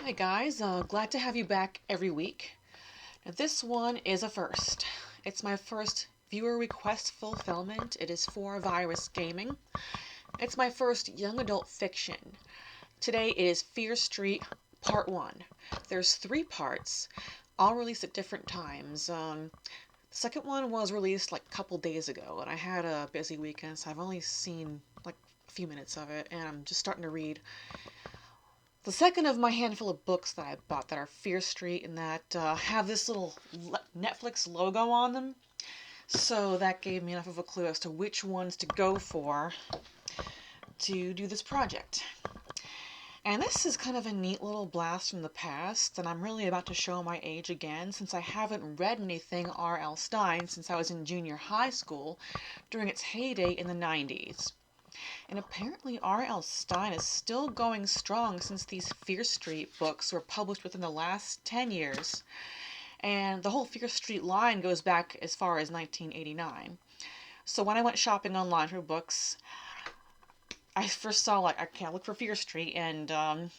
Hi guys, glad to have you back every week. Now this one is a first. It's my first viewer request fulfillment. It is for Vyrus Gaming. It's my first young adult fiction. Today it is Fear Street Part 1. There's 3 parts, all released at different times. The second one was released like a couple days ago, and I had a busy weekend, so I've only seen like a few minutes of it, and I'm just starting to read the second of my handful of books that I bought that are Fear Street and that have this little Netflix logo on them. So that gave me enough of a clue as to which ones to go for to do this project. And this is kind of a neat little blast from the past, and I'm really about to show my age again since I haven't read anything R.L. Stine since I was in junior high school during its heyday in the 90s. And apparently R.L. Stine is still going strong since these Fear Street books were published within the last 10 years. And the whole Fear Street line goes back as far as 1989. So when I went shopping online for books, I first saw, like, I can't look for Fear Street, and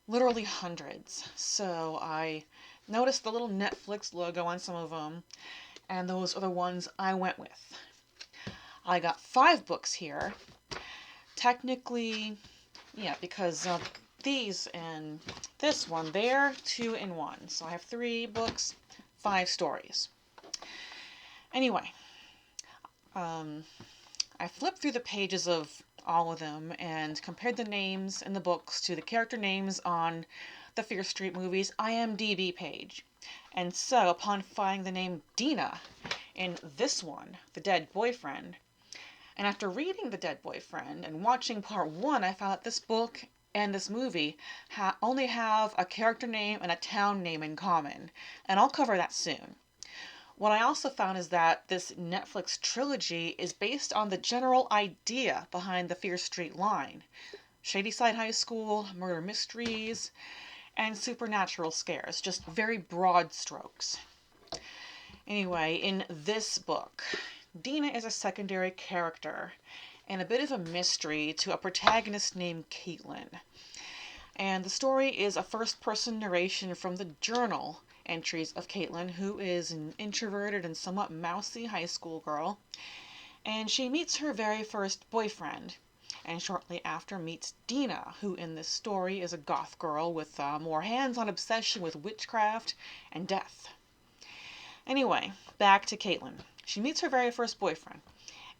literally hundreds. So I noticed the little Netflix logo on some of them, and those are the ones I went with. I got 5 books here. Technically, yeah, because these and this one, they're 2 in 1. So I have 3 books, 5 stories. Anyway, I flipped through the pages of all of them and compared the names in the books to the character names on the Fear Street movies IMDb page. And so, upon finding the name Dina in this one, The Dead Boyfriend, and after reading The Dead Boyfriend and watching part 1, I found that this book and this movie only have a character name and a town name in common, and I'll cover that soon. What I also found is that this Netflix trilogy is based on the general idea behind the Fear Street line. Shadyside High School, murder mysteries, and supernatural scares. Just very broad strokes. Anyway, in this book, Dina is a secondary character and a bit of a mystery to a protagonist named Caitlin. And the story is a first-person narration from the journal entries of Caitlin, who is an introverted and somewhat mousy high school girl. And she meets her very first boyfriend, and shortly after meets Dina, who in this story is a goth girl with a more hands-on obsession with witchcraft and death. Anyway, back to Caitlin. She meets her very first boyfriend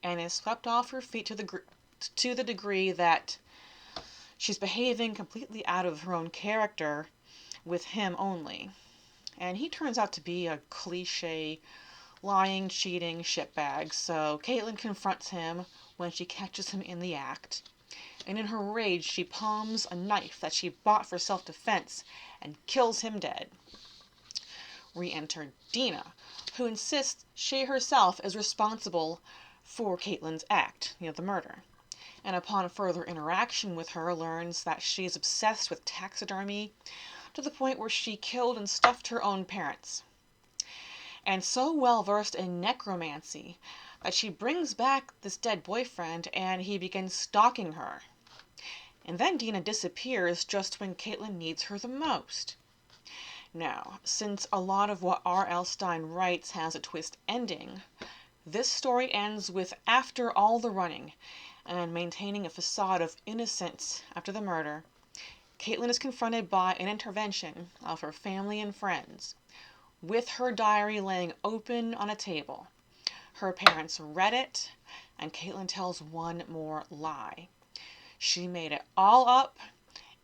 and is swept off her feet to the degree that she's behaving completely out of her own character with him only. And he turns out to be a cliche, lying, cheating shitbag, so Caitlin confronts him when she catches him in the act. And in her rage, she palms a knife that she bought for self-defense and kills him dead. Re-enter Dina, who insists she herself is responsible for Caitlin's act, the murder. And upon further interaction with her, learns that she is obsessed with taxidermy to the point where she killed and stuffed her own parents. And so well versed in necromancy that she brings back this dead boyfriend and he begins stalking her. And then Dina disappears just when Caitlin needs her the most. Now, since a lot of what R.L. Stine writes has a twist ending, this story ends with after all the running and maintaining a facade of innocence after the murder, Caitlin is confronted by an intervention of her family and friends, with her diary laying open on a table. Her parents read it, and Caitlin tells one more lie. She made it all up,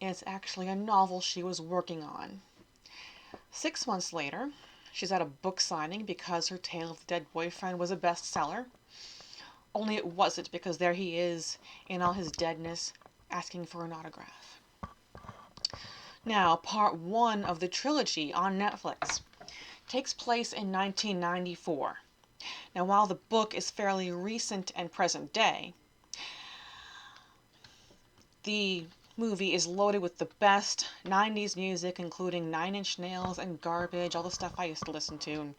and it's actually a novel she was working on. 6 months later, she's at a book signing because her tale of the dead boyfriend was a bestseller. Only it wasn't, because there he is, in all his deadness, asking for an autograph. Now, part 1 of the trilogy on Netflix takes place in 1994. Now, while the book is fairly recent and present day, the movie is loaded with the best 90s music, including Nine Inch Nails and Garbage, all the stuff I used to listen to and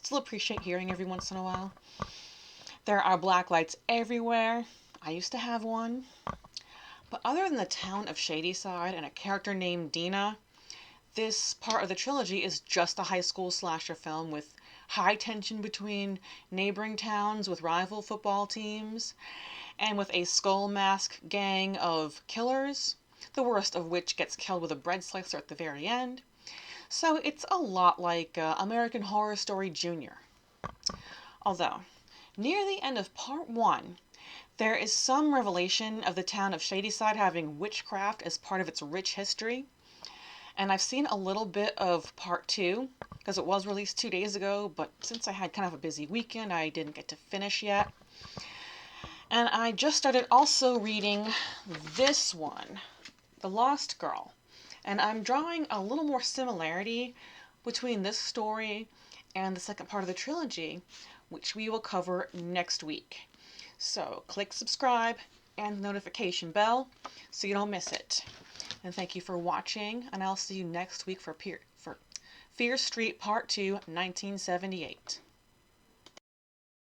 still appreciate hearing every once in a while. There are black lights everywhere. I used to have one. But other than the town of Shadyside and a character named Dina, this part of the trilogy is just a high school slasher film with high tension between neighboring towns with rival football teams, and with a skull mask gang of killers, the worst of which gets killed with a bread slicer at the very end. So it's a lot like American Horror Story Jr. Although, near the end of part 1, there is some revelation of the town of Shadyside having witchcraft as part of its rich history. And I've seen a little bit of part 2, because it was released 2 days ago, but since I had kind of a busy weekend, I didn't get to finish yet. And I just started also reading this one, The Lost Girl. And I'm drawing a little more similarity between this story and the second part of the trilogy, which we will cover next week. So click subscribe and the notification bell so you don't miss it. And thank you for watching, and I'll see you next week for Fear Street Part 2, 1978.